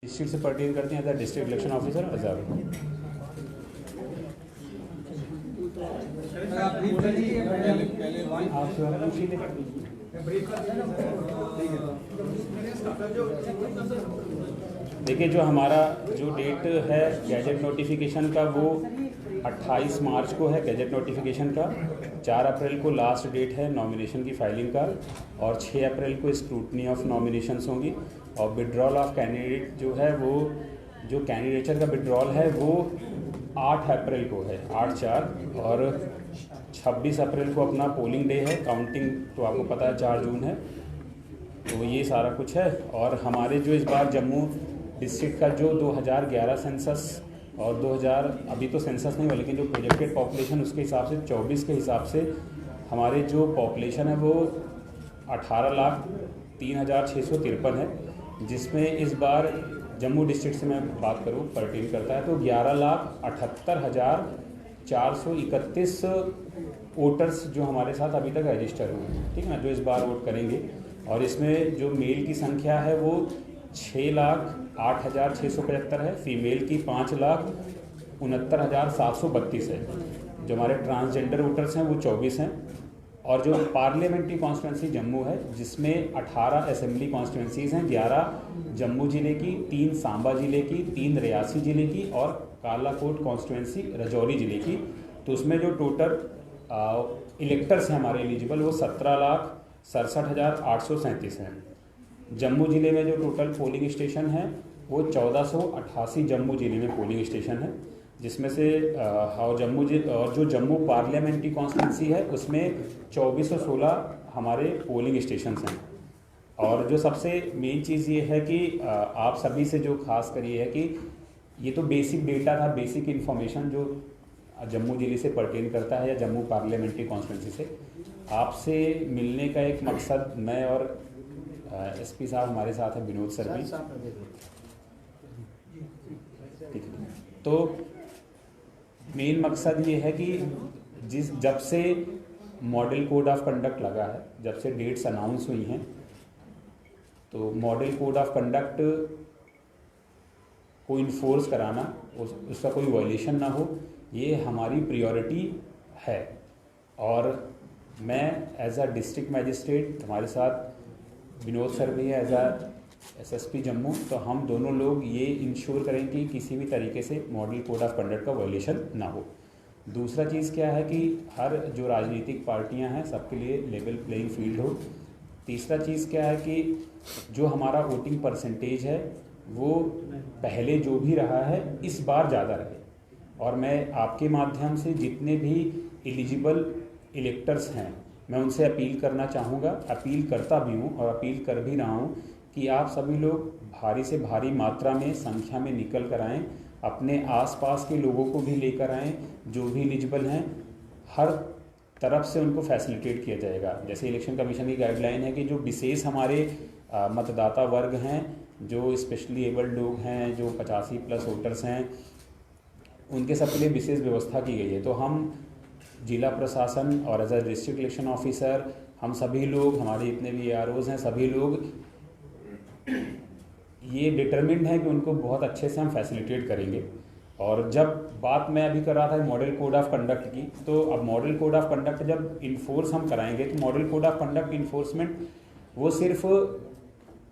District से pertain करते हैं as a district election officer reserve. देखिए, जो हमारा जो डेट है गैजेट नोटिफिकेशन का वो 28 मार्च को है गैजेट नोटिफिकेशन का। 4 अप्रैल को लास्ट डेट है नॉमिनेशन की फाइलिंग का और 6 अप्रैल को स्क्रूटनी ऑफ नॉमिनेशंस होंगी। और विड्रॉल ऑफ कैंडिडेट जो है वो जो कैंडिडेचर का विड्रॉल है वो 8 अप्रैल को है, 8/4। और 26 अप्रैल को अपना पोलिंग डे है। काउंटिंग तो आपको पता है 4 जून है। तो ये सारा कुछ है। और हमारे जो इस बार जम्मू डिस्ट्रिक्ट का जो 2011 सेंसस और 2000 अभी तो सेंसस नहीं हुआ लेकिन जो प्रोजेक्टेड पॉपुलेशन उसके हिसाब से 24 के हिसाब से हमारे जो पॉपुलेशन है वो 18,03,653 है, जिसमें इस बार जम्मू डिस्ट्रिक्ट से मैं बात करूँ पर्टेन करता है तो 11,78,431 वोटर्स जो हमारे साथ अभी तक रजिस्टर हुए हैं, ठीक है ना, जो इस बार वोट करेंगे। और इसमें जो मेल की संख्या है वो 6,08,675 है, फीमेल की 5,69,732 है। जो हमारे ट्रांसजेंडर वोटर्स हैं वो 24 हैं। और जो पार्लियामेंट्री कॉन्स्टिट्यूंसी जम्मू है जिसमें 18 असेंबली कॉन्स्टिट्यूंसीज़ हैं, 11 जम्मू ज़िले की, 3 सांबा ज़िले की, 3 रियासी ज़िले की और कालाकोट कॉन्स्टिट्यूंसी राजौरी ज़िले की। तो उसमें जो टोटल इलेक्टर्स हैं हमारे एलिजिबल वो 17,67,837 हैं। जम्मू ज़िले में जो टोटल पोलिंग स्टेशन है वो 1488 जम्मू ज़िले में पोलिंग स्टेशन है, जिसमें से और जो जम्मू पार्लियामेंट्री कॉन्स्टिट्यूंसी है उसमें 2416 हमारे पोलिंग स्टेशंस हैं। और जो सबसे मेन चीज़ ये है कि आप सभी से जो खास कर ये है कि ये तो बेसिक डेटा था, बेसिक इन्फॉर्मेशन जो जम्मू ज़िले से पर्टेन करता है या जम्मू पार्लियामेंट्री कॉन्स्टिट्यूंसी से। आपसे मिलने का एक मकसद, मैं और एसपी साहब हमारे साथ है, विनोद सर भी, ठीक है। तो मेन मकसद ये है कि जब से मॉडल कोड ऑफ कंडक्ट लगा है, जब से डेट्स अनाउंस हुई हैं, तो मॉडल कोड ऑफ कंडक्ट को इन्फोर्स कराना, उसका कोई वायलेशन ना हो, ये हमारी प्रायोरिटी है। और मैं एज अ डिस्ट्रिक्ट मैजिस्ट्रेट, हमारे साथ विनोद सर भी है एज अ एसएसपी जम्मू, तो हम दोनों लोग ये इंश्योर करें कि किसी भी तरीके से मॉडल कोड ऑफ कंडक्ट का वायलेशन ना हो। दूसरा चीज़ क्या है कि हर जो राजनीतिक पार्टियां हैं सबके लिए लेवल प्लेइंग फील्ड हो। तीसरा चीज़ क्या है कि जो हमारा वोटिंग परसेंटेज है वो पहले जो भी रहा है इस बार ज़्यादा रहे। और मैं आपके माध्यम से जितने भी एलिजिबल इलेक्टर्स हैं मैं उनसे अपील करना चाहूँगा, अपील करता भी हूँ और अपील कर भी रहा हूँ कि आप सभी लोग भारी से भारी मात्रा में संख्या में निकल कर आएँ, अपने आसपास के लोगों को भी लेकर आएँ जो भी एलिजिबल हैं। हर तरफ से उनको फैसिलिटेट किया जाएगा। जैसे इलेक्शन कमीशन की गाइडलाइन है कि जो विशेष हमारे मतदाता वर्ग हैं, जो स्पेशली एबल्ड लोग हैं, जो 85+ वोटर्स हैं, उनके सबके लिए विशेष व्यवस्था की गई है। तो हम जिला प्रशासन और as a district election officer, हम सभी लोग, हमारे जितने भी AROs हैं, सभी लोग ये डिटरमिन्ड है कि उनको बहुत अच्छे से हम फैसिलिटेट करेंगे। और जब बात मैं अभी कर रहा था मॉडल कोड ऑफ कंडक्ट की, तो अब मॉडल कोड ऑफ कंडक्ट जब इन्फोर्स हम कराएंगे तो model code of conduct enforcement वो सिर्फ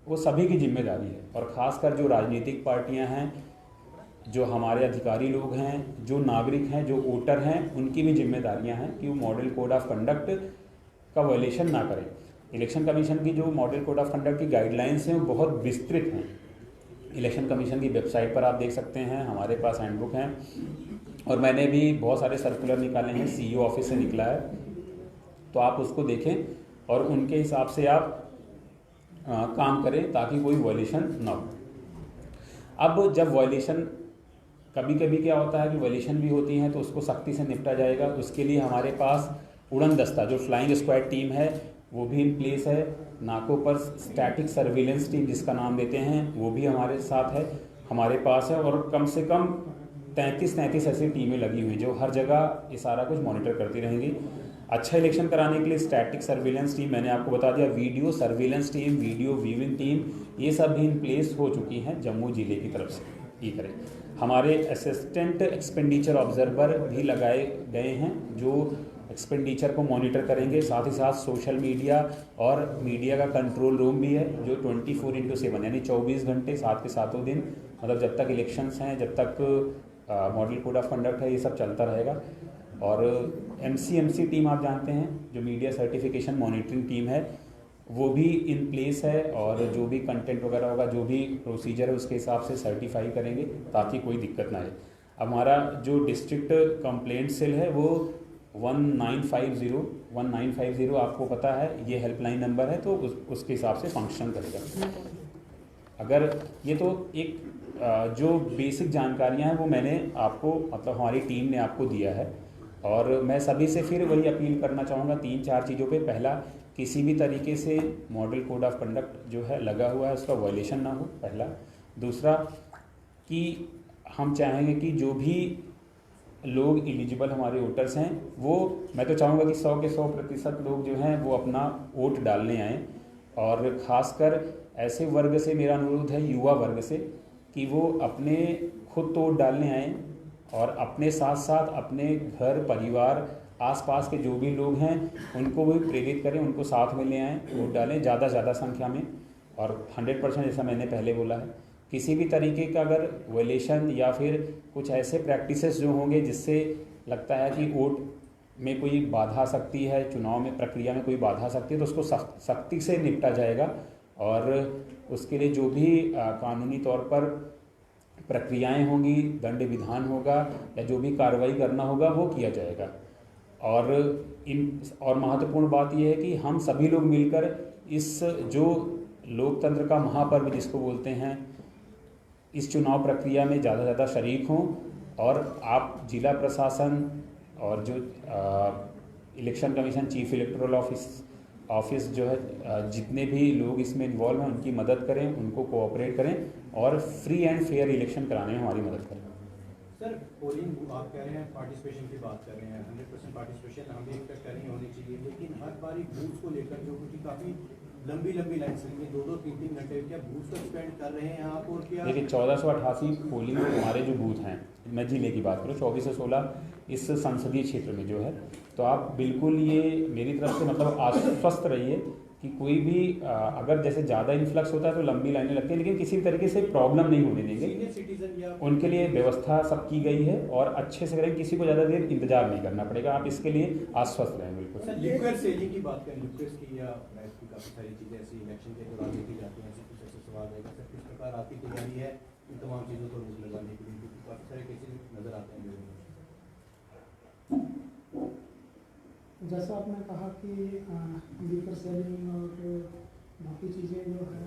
वो सभी की जिम्मेदारी है। और ख़ासकर जो राजनीतिक पार्टियां हैं, जो हमारे अधिकारी लोग हैं, जो नागरिक हैं, जो वोटर हैं, उनकी भी जिम्मेदारियां हैं कि वो मॉडल कोड ऑफ कंडक्ट का वायलेशन ना करें। इलेक्शन कमीशन की जो मॉडल कोड ऑफ कंडक्ट की गाइडलाइंस हैं वो बहुत विस्तृत हैं। इलेक्शन कमीशन की वेबसाइट पर आप देख सकते हैं, हमारे पास हैंडबुक हैं और मैंने भी बहुत सारे सर्कुलर निकाले हैं, CEO ऑफिस से निकला है, तो आप उसको देखें और उनके हिसाब से आप काम करें ताकि कोई वायलेशन ना हो। अब जब वायलेशन, कभी कभी क्या होता है कि वायलेशन भी होती हैं तो उसको सख्ती से निपटा जाएगा। उसके लिए हमारे पास उड़न दस्ता जो फ्लाइंग स्क्वाड टीम है वो भी इन प्लेस है। नाकों पर स्टैटिक सर्विलेंस टीम जिसका नाम देते हैं वो भी हमारे साथ है, हमारे पास है। और कम से कम 33 ऐसी टीमें लगी हुई जो हर जगह ये सारा कुछ मॉनिटर करती रहेंगी। अच्छा इलेक्शन कराने के लिए स्टैटिक सर्विलेंस टीम, मैंने आपको बता दिया, video surveillance team, video viewing team, ये सब भी इन प्लेस हो चुकी हैं जम्मू ज़िले की तरफ से। ये करें, हमारे असिस्टेंट एक्सपेंडिचर ऑब्जर्वर भी लगाए गए हैं जो एक्सपेंडिचर को मॉनिटर करेंगे। साथ ही साथ सोशल मीडिया और मीडिया का कंट्रोल रूम भी है जो 24/7 यानी 24 घंटे 7 के 7 दिन, मतलब जब तक इलेक्शंस हैं, जब तक मॉडल कोड ऑफ कंडक्ट है, ये सब चलता रहेगा। और एमसी टीम आप जानते हैं जो मीडिया सर्टिफिकेशन मॉनिटरिंग टीम है, वो भी इन प्लेस है और जो भी कंटेंट वगैरह होगा, जो भी प्रोसीजर है उसके हिसाब से सर्टिफाई करेंगे ताकि कोई दिक्कत ना आए। हमारा जो डिस्ट्रिक्ट कंप्लेंट सेल है वो 1950 आपको पता है, ये हेल्पलाइन नंबर है, तो उसके हिसाब से फंक्शन करेगा। अगर ये तो एक जो बेसिक जानकारियां हैं वो मैंने आपको, मतलब हमारी टीम ने आपको दिया है। और मैं सभी से फिर वही अपील करना चाहूँगा 3-4 चीज़ों पे। पहला, किसी भी तरीके से मॉडल कोड ऑफ कंडक्ट जो है लगा हुआ है उसका वायलेशन ना हो, पहला। दूसरा कि हम चाहेंगे कि जो भी लोग एलिजिबल हमारे वोटर्स हैं, वो मैं तो चाहूँगा कि 100 के 100% लोग जो हैं वो अपना वोट डालने आएँ। और ख़ासकर ऐसे वर्ग से मेरा अनुरोध है, युवा वर्ग से, कि वो अपने खुद तो वोट डालने आएँ और अपने साथ साथ अपने घर परिवार आसपास के जो भी लोग हैं उनको भी प्रेरित करें, उनको साथ में ले आएँ, वोट डालें ज़्यादा से ज़्यादा संख्या में। और 100% जैसा मैंने पहले बोला है, किसी भी तरीके का अगर वायलेशन या फिर कुछ ऐसे प्रैक्टिसेस जो होंगे जिससे लगता है कि वोट में कोई बाधा आ सकती है, चुनाव में प्रक्रिया में कोई बाधा आ सकती है, तो उसको सख्ती से निपटा जाएगा। और उसके लिए जो भी कानूनी तौर पर प्रक्रियाएं होंगी, दंड विधान होगा या जो भी कार्रवाई करना होगा वो किया जाएगा। और महत्वपूर्ण बात यह है कि हम सभी लोग मिलकर इस जो लोकतंत्र का महापर्व जिसको बोलते हैं, इस चुनाव प्रक्रिया में ज़्यादा से ज़्यादा शरीक हों। और आप जिला प्रशासन और जो election commission, chief electoral office जो है, जितने भी लोग इसमें इन्वॉल्व हैं उनकी मदद करें, उनको कोऑपरेट करें और फ्री एंड फेयर इलेक्शन कराने में हमारी मदद करें। सर, पोलिंग आप कह रहे हैं, पार्टिसिपेशन की बात कर रहे हैं, 100% पार्टिसिपेशन हम भी एक्सपेक्ट कर रहे हैं होनी चाहिए, लेकिन हर बारी बूथ को लेकर जो कि काफ़ी लंबी लाइन चलेंगे, 2-3 घंटे, क्या बूथ को एक्सपेंड कर रहे हैं आप? और क्या देखिए 1488 पोलिंग हमारे जो बूथ हैं, मैं जिले की बात करूँ, 24 से 16 इस संसदीय क्षेत्र में जो है, तो आप बिल्कुल ये मेरी तरफ से मतलब आश्वस्त रहिए कि कोई भी अगर जैसे ज़्यादा इन्फ्लक्स होता है तो लंबी लाइनें लगती हैं, लेकिन किसी भी तरीके से प्रॉब्लम नहीं होने देंगे। सीनियर सिटीजन या उनके लिए व्यवस्था सब की गई है और अच्छे से करें, किसी को ज़्यादा देर इंतजार नहीं करना पड़ेगा, आप इसके लिए आश्वस्त रहें। बिल्कुल। लिक्विड सेलिंग की बात करें, लिक्विड की या की काफ़ी सारी चीज़ें ऐसी इलेक्शन के दौरान देखी जाती हैं, ऐसे कुछ ऐसे सवाल है सर, किस प्रकार आपकी तैयारी है इन तमाम चीज़ों को रोक लगाने के लिए, क्योंकि काफ़ी सारे केसेस नज़र आते हैं। जैसा आपने कहा कि लिक्विड सेलिंग और बाकी चीज़ें जो है,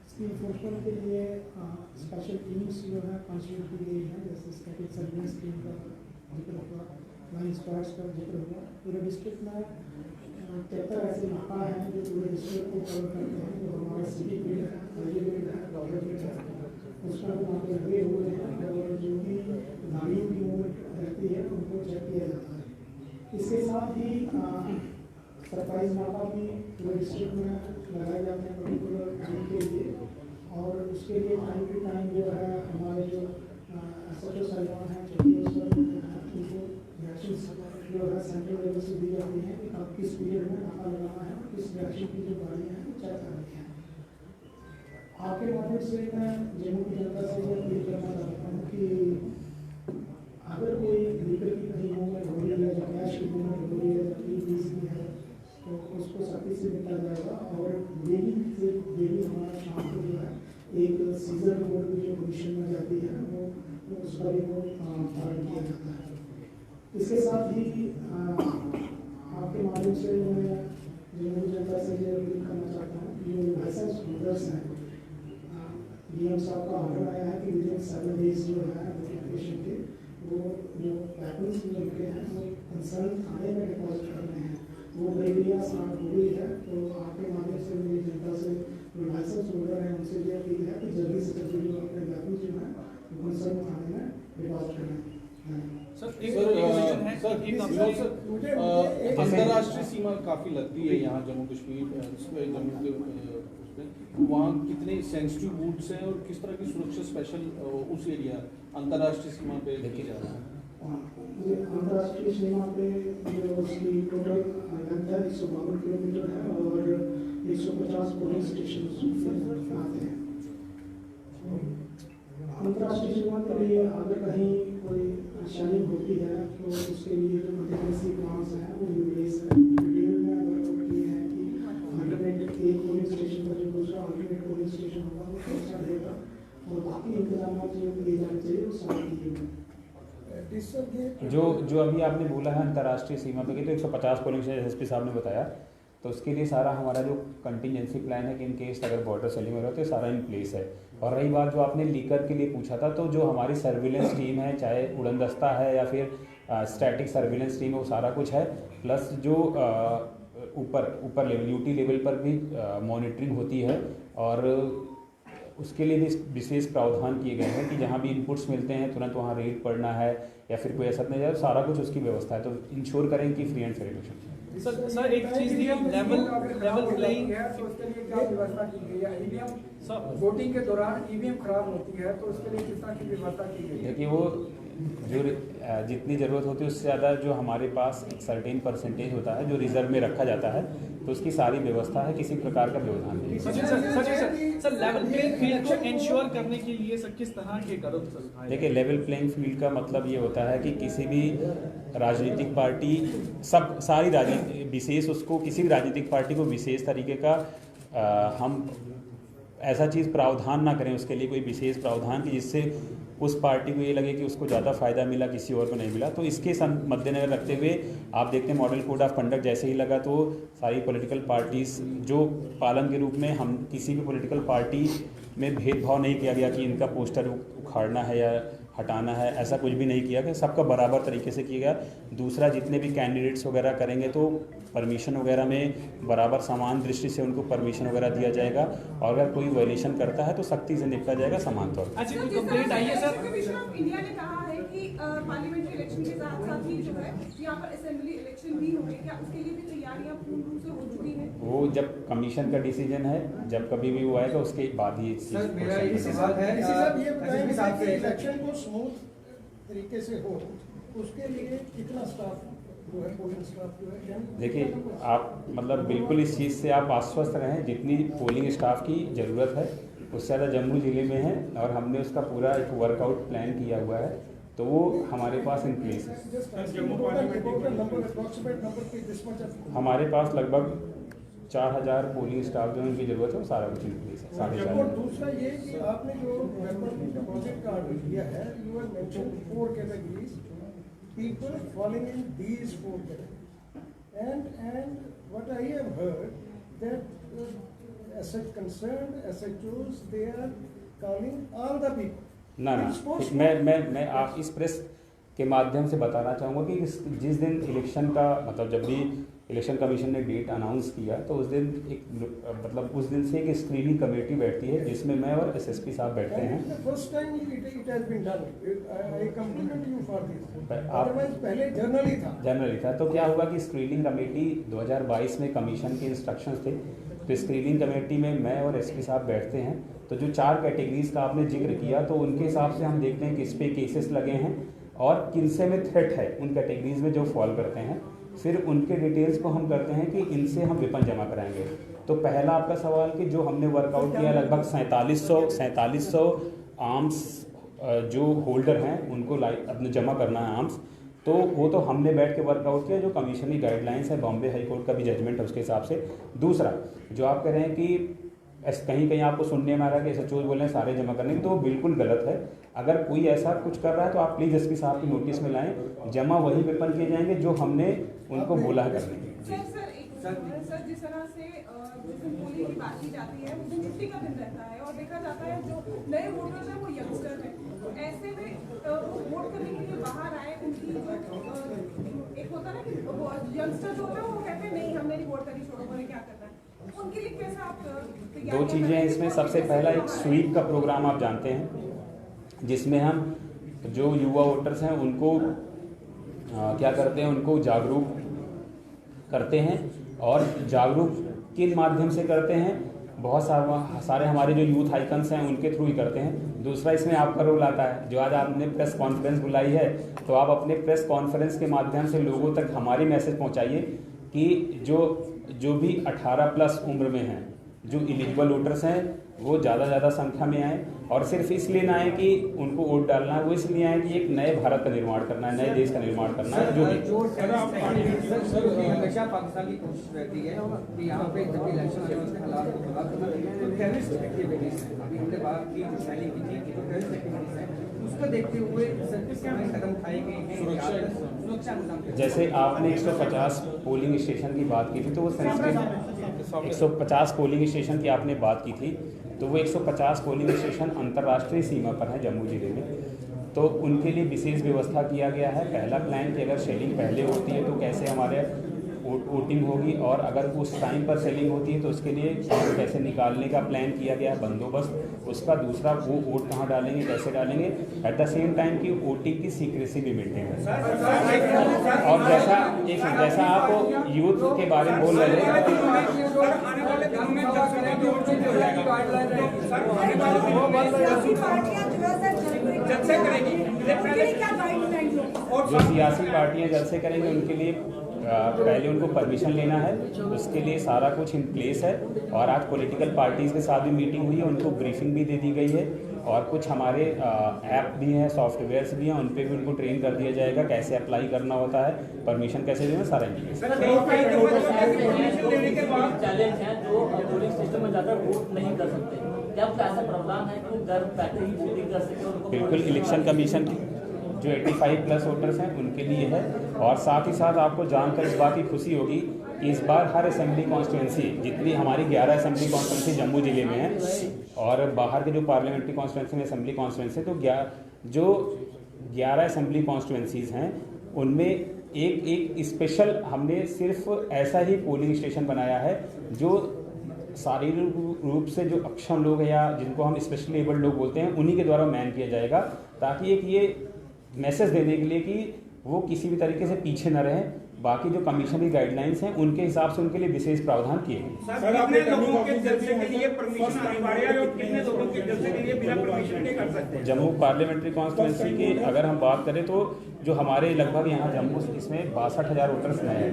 इसकी इन्फोर्समेंट के लिए स्पेशल टीम्स जो है कॉन्स्टिट्यूट की गई है, जैसे स्टैटिक सर्विलेंस टीम का जिक्र हुआ, लाइन स्क्वाड्स का जिक्र हुआ। पूरे डिस्ट्रिक्ट में 73 ऐसे इलाका हैं जो पूरे डिस्ट्रिक्ट को कवर करते हैं, जो हमारा सिटी फील्ड है, हाईवे फील्ड है, डॉलर फील्ड है, उसमें वहाँ पर लगे हुए हैं और जो भी गाड़ियों की मूवमेंट रहती है उनको चेक किया जाता है। इसके साथ ही सरप्राइज नाका भी पूरे डिस्ट्रिक्ट में लगाए जाते हैं पर्टिकुलर जोन के लिए, और उसके लिए टाइम टू टाइम जो है हमारे जो SHO साहिबान हैं, उनको वैक्सीन जो है सेंट्रल लेवल से दी जाती है कि आप किस पीरियड में नाका लगाना है, किस वैक्सीन की जो गाड़ियाँ हैं वो चेक करनी है। आपके माध्यम से मैं जम्मू की जनता से ये अपील करना चाहता हूँ कि अगर कोई लीकर की कहीं मूवमेंट हो रही है, या कैश की मूवमेंट हो रही है, या PBC है, तो उसको सख्ती से निपटा जाएगा। और डेली हमारा शाम को जो है एक सीजन बोर्ड की जो कमीशन में जाती है वो उसका भी वो पालन किया जाता है। इसके साथ ही आपके माध्यम से मैं जम्मू जनता से ये अपील करना चाहता हूँ कि जो लाइसेंस होल्डर्स हैं, DM साहब का ऑर्डर आया है कि विदिन 7 डेज जो है नोटिफिकेशन के वो जो वैपन्स मिलते हैं वो कंसर्न थाने में डिपॉजिट करने हैं, वो प्रक्रिया स्टार्ट हो गई है। तो आपके माध्यम से मेरी जनता से जो लाइसेंस होल्डर हैं उनसे ये अपील है कि जल्दी से जल्दी जो अपने वैपन्स जो है वो कंसर्न थाने में डिपॉजिट करें। सर एक डिसीजन है सर एक मुझे अंतर्राष्ट्रीय सीमा काफी लगती है यहाँ जम्मू कश्मीर जम्मू के उसमें, वहाँ कितने सेंसिटिव बूथ्स हैं और किस तरह की सुरक्षा स्पेशल उस एरिया अंतर्राष्ट्रीय सीमा पे की जा रही है? अंतर्राष्ट्रीय सीमा पे जो उसकी टोटल लेंथ है 152 किलोमीटर है और 150 पुलिस स्टेशन आते हैं। अंतर्राष्ट्रीय सीमा के लिए अगर कहीं कोई शामिल होती है तो उसके लिए जो कंटिजेंसी प्लान्स हैं वो इन प्लेस है। डिटेल में अगर ये है कि अल्टरनेट एक पुलिस स्टेशन पर जो दूसरा अल्टरनेट पुलिस स्टेशन होगा वो कैसा रहेगा और बाकी इंतजाम जो किए जाने चाहिए वो सारे किए गए। जो अभी आपने बोला है अंतर्राष्ट्रीय सीमा पे की, तो 150 पोलिंग स्टेशन एसएसपी साहब ने बताया, तो उसके लिए सारा हमारा जो कंटिजेंसी प्लान है कि इन केस अगर बॉर्डर सेलिंग हो रहा है तो सारा इन प्लेस है। और रही बात जो आपने लीकर के लिए पूछा था, तो जो हमारी सर्विलेंस टीम है, चाहे उड़न दस्ता है या फिर स्टैटिक सर्विलेंस टीम है, वो सारा कुछ है। प्लस जो ऊपर लेवल यूटी लेवल पर भी मॉनिटरिंग होती है और उसके लिए भी विशेष प्रावधान किए गए हैं कि जहाँ भी इनपुट्स मिलते हैं तुरंत वहाँ रेड पड़ना है या फिर कोई ऐसा नहीं जाए, सारा कुछ उसकी व्यवस्था है। तो इंश्योर करें कि free and fair election. Sir एक चीज थी लेवल प्लेइंग है तो उसके लिए क्या व्यवस्था की गई है? ईवीएम वोटिंग के दौरान ईवीएम खराब होती है तो उसके लिए किस तरह की व्यवस्था की गई है? देखिए वो जो जितनी ज़रूरत होती है उससे ज़्यादा जो हमारे पास एक सर्टेन परसेंटेज होता है जो रिजर्व में रखा जाता है, तो उसकी सारी व्यवस्था है, किसी प्रकार का व्यवधान नहीं। सर लेवल प्लेइंग फील्ड को इंश्योर करने के लिए सर किस तरह के कदम सर? देखिए लेवल प्लेइंग फील्ड का मतलब ये होता है कि किसी भी राजनीतिक पार्टी सारी राजनीति विशेष उसको किसी भी राजनीतिक पार्टी को विशेष तरीके का हम ऐसा चीज़ प्रावधान ना करें उसके लिए कोई विशेष प्रावधान कि जिससे उस पार्टी को ये लगे कि उसको ज़्यादा फायदा मिला किसी और को नहीं मिला। तो इसके मद्देनजर रखते हुए आप देखते हैं मॉडल कोड ऑफ कंडक्ट जैसे ही लगा तो सारी पॉलिटिकल पार्टीज़ जो पालन के रूप में हम किसी भी पॉलिटिकल पार्टी में भेदभाव नहीं किया गया कि इनका पोस्टर उखाड़ना है या हटाना है, ऐसा कुछ भी नहीं किया गया, सबका बराबर तरीके से किया गया। दूसरा जितने भी कैंडिडेट्स वगैरह करेंगे तो परमिशन वगैरह में बराबर समान दृष्टि से उनको परमिशन वगैरह दिया जाएगा और अगर कोई वायलेशन करता है तो सख्ती से निपटा जाएगा समान तौर पर। अच्छा कंप्लेंट आई है सर? इंडिया ने कहा है कि पार्लियामेंट्री इलेक्शन के साथ साथ ही जो है यहाँ पर असेंबली इलेक्शन भी होंगे, क्या उसके लिए भी तैयारियां पूर्ण रूप से हो चुकी हैं? वो जब कमीशन का डिसीजन है, जब कभी भी वो आएगा उसके बाद ही सर मेरा ये सवाल है ये बताएं कि इलेक्शन को स्मूथ तरीके से हो उसके लिए कितना स्टाफ जो है पोलिंग स्टाफ जो है? देखिए आप मतलब बिल्कुल इस चीज़ से आप आश्वस्त रहें, जितनी पोलिंग स्टाफ की ज़रूरत है उससे ज़्यादा जम्मू ज़िले में है और हमने उसका पूरा एक वर्कआउट प्लान किया हुआ है, तो वो हमारे पास इन प्लेस है। हमारे पास लगभग 4000 पोलिंग स्टाफ जो उनकी ज़रूरत है वो सारा कुछ इन प्लेस है, 4,500। और दूसरा ये कि आपने जो वेपन डिपॉजिट का ऑर्डर किया है, you have mention 4 categories, people falling in these 4 categories, and what I have heard that as a concerned SHOs they are calling all the people. ना मैं आप इस प्रेस के माध्यम से बताना चाहूँगा कि जिस दिन इलेक्शन का मतलब जब भी इलेक्शन कमीशन ने डेट अनाउंस किया तो उस दिन एक मतलब उस दिन से एक स्क्रीनिंग कमेटी बैठती है जिसमें मैं और एसएसपी साहब बैठते हैं। पहले जनरली था तो क्या हुआ कि स्क्रीनिंग कमेटी 2022 में कमीशन के इंस्ट्रक्शंस थे, तो स्क्रीनिंग कमेटी में मैं और एसपी साहब बैठते हैं। तो जो 4 कैटेगरीज का आपने जिक्र किया तो उनके हिसाब से हम देखते हैं किस पे केसेस लगे हैं और किनसे में थ्रेट है उन कैटेगरीज में जो फॉल करते हैं, फिर उनके डिटेल्स को हम करते हैं कि इनसे हम वेपन जमा कराएंगे। तो पहला आपका सवाल कि जो हमने वर्कआउट किया लगभग 4700 आर्म्स जो होल्डर हैं उनको अपने जमा करना है आर्म्स, तो वो तो हमने बैठ के वर्कआउट किया, जो कमीशन की गाइडलाइंस है, बॉम्बे हाई कोर्ट का भी जजमेंट है उसके हिसाब से। दूसरा जो आप कह रहे हैं कि कहीं कहीं आपको सुनने में आ रहा है कि SHOs बोल रहे हैं सारे जमा करने, तो वो बिल्कुल गलत है। अगर कोई ऐसा कुछ कर रहा है तो आप प्लीज़ एसपी साहब की नोटिस में लाएं, जमा वही वेपन किए जाएंगे जो हमने उनको बोला है करने के। सर जिस तरह से जिस दिन पोलिंग की बात की जाती है उस दिन छुट्टी का दिन रहता है और देखा जाता है जो नए वोटर्स हैं वो यंगस्टर हैं, तो ऐसे में वो वोट करने के लिए बाहर आए, उनकी एक होता है ना कि यंगस्टर जो होते हैं वो कहते हैं नहीं हमने नहीं वोट करी, छोड़ो बोले क्या करना है, उनके लिए कैसा आप 2 चीज़ें हैं इसमें। सबसे पहला एक स्वीप का प्रोग्राम आप जानते हैं जिसमें हम जो युवा वोटर्स हैं उनको क्या करते हैं, उनको जागरूक करते हैं। और जागरूक किन माध्यम से करते हैं, बहुत सारे हमारे जो यूथ आइकन्स हैं उनके थ्रू ही करते हैं। दूसरा इसमें आपका रोल आता है, जो आज आपने प्रेस कॉन्फ्रेंस बुलाई है, तो आप अपने प्रेस कॉन्फ्रेंस के माध्यम से लोगों तक हमारी मैसेज पहुंचाइए कि जो भी 18+ उम्र में हैं, जो एलिजिबल वोटर्स हैं, वो ज़्यादा संख्या में आए। और सिर्फ इसलिए ना आए कि उनको वोट डालना है, वो इसलिए आए कि एक नए भारत का निर्माण करना है, नए देश का निर्माण करना है। जो हमेशा पाकिस्तान की कोशिश रहती है कि यहाँ पे जब इलेक्शन हालात को खराब करना तो टेररिस्ट एक्टिविटीज है। अभी हमने बात की शैली की थी कि जो टेररिस्ट एक्टिविटीज है उसको देखते हुए कदम उठाए गए हैं सुरक्षा। जैसे आपने 150 पोलिंग स्टेशन की बात की थी, तो वो सेंसिटिव 150 पोलिंग स्टेशन की आपने बात की थी, तो वो 150 पोलिंग स्टेशन अंतर्राष्ट्रीय सीमा पर हैं जम्मू जिले में। तो उनके लिए विशेष व्यवस्था किया गया है। पहला प्लान कि अगर शेलिंग पहले होती है तो कैसे हमारे वोटिंग होगी, और अगर उस टाइम पर सेलिंग होती है तो उसके लिए कैसे निकालने का प्लान किया गया है, बंदोबस्त उसका। दूसरा, वो वोट कहाँ डालेंगे, कैसे डालेंगे, एट द सेम टाइम की वोटिंग की सीक्रेसी भी मेंटेन है। और जैसा आप यूथ के बारे में बोल रहे हैं, जो सियासी पार्टियां जलसे करेंगे उनके लिए पहले उनको परमिशन लेना है, उसके लिए सारा कुछ इन प्लेस है। और आज पॉलिटिकल पार्टीज़ के साथ भी मीटिंग हुई है, उनको ब्रीफिंग भी दे दी गई है। और कुछ हमारे ऐप भी हैं, सॉफ्टवेयर्स भी हैं, उन पे भी उनको ट्रेन कर दिया जाएगा कैसे अप्लाई करना होता है, परमिशन कैसे देना, सारा चैलेंज है जो पोलिंग सिस्टम में जाकर वोट नहीं कर सकते, क्या ऐसा प्रावधान है कि घर बैठे ही वोटिंग कर सकते? बिल्कुल, इलेक्शन कमीशन जो 85+ वोटर्स हैं उनके लिए है। और साथ ही साथ आपको जानकर इस बात की खुशी होगी कि इस बार हर असेंबली कॉन्स्टिट्यूंसी, जितनी हमारी 11 असेंबली कॉन्स्टिट्यूंसी जम्मू जिले में है, और बाहर के जो पार्लियामेंट्री कॉन्स्टिट्यूंसी में असेंबली कॉन्स्टिट्यूंसी, तो जो 11 असेंबली कॉन्स्टिट्यूंसीज हैं उनमें एक स्पेशल हमने सिर्फ ऐसा ही पोलिंग स्टेशन बनाया है जो शारीरिक रूप से जो अक्षम लोग हैं या जिनको हम स्पेशली एबल्ड लोग बोलते हैं, उन्हीं के द्वारा मैन किया जाएगा, ताकि एक ये मैसेज देने के लिए कि वो किसी भी तरीके से पीछे न रहें। बाकी जो कमीशन की गाइडलाइंस हैं उनके हिसाब से उनके लिए विशेष प्रावधान किए गए। जम्मू पार्लियामेंट्री कॉन्स्टिट्यूंसी की अगर हम बात करें तो जो हमारे लगभग यहाँ जम्मू इसमें 62,000 वोटर्स नए हैं।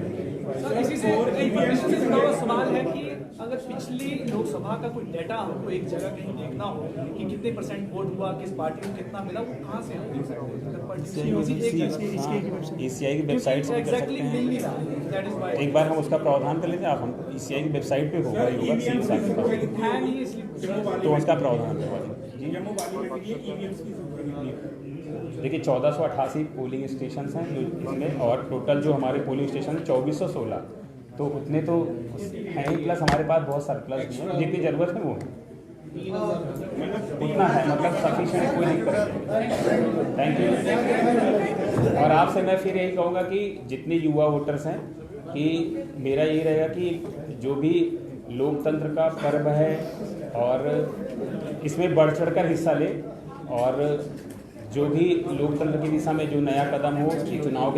सर, इसी से इन्फॉर्मेशन से जुड़ा हुआ सवाल है कि अगर पिछली लोकसभा का कोई डाटा हमको एक जगह कहीं देखना हो कि कितने % वोट हुआ, किस पार्टी को कितना मिला, वो कहाँ से हम देख सकते हैं? ECI की वेबसाइट से कर सकते हैं। एक बार हम उसका प्रावधान कर लेते हैं, आप हम ECI की वेबसाइट पे होगा तो उसका प्रावधान करवा देंगे। देखिए 1488 पोलिंग स्टेशन हैं जो इसमें, और टोटल जो हमारे पोलिंग स्टेशन 2416, तो उतने तो हैं ही, प्लस हमारे पास बहुत सरप्लस भी है, जितनी ज़रूरत है वो उतना है, मतलब सफिशिएंट, कोई दिक्कत नहीं। Thank you. और आपसे मैं फिर यही कहूँगा कि जितने युवा वोटर्स हैं, कि मेरा यही रहेगा कि जो भी लोकतंत्र का पर्व है और इसमें बढ़ चढ़कर हिस्सा ले, और जो भी लोकतंत्र की दिशा में जो नया कदम हो, ये चुनाव के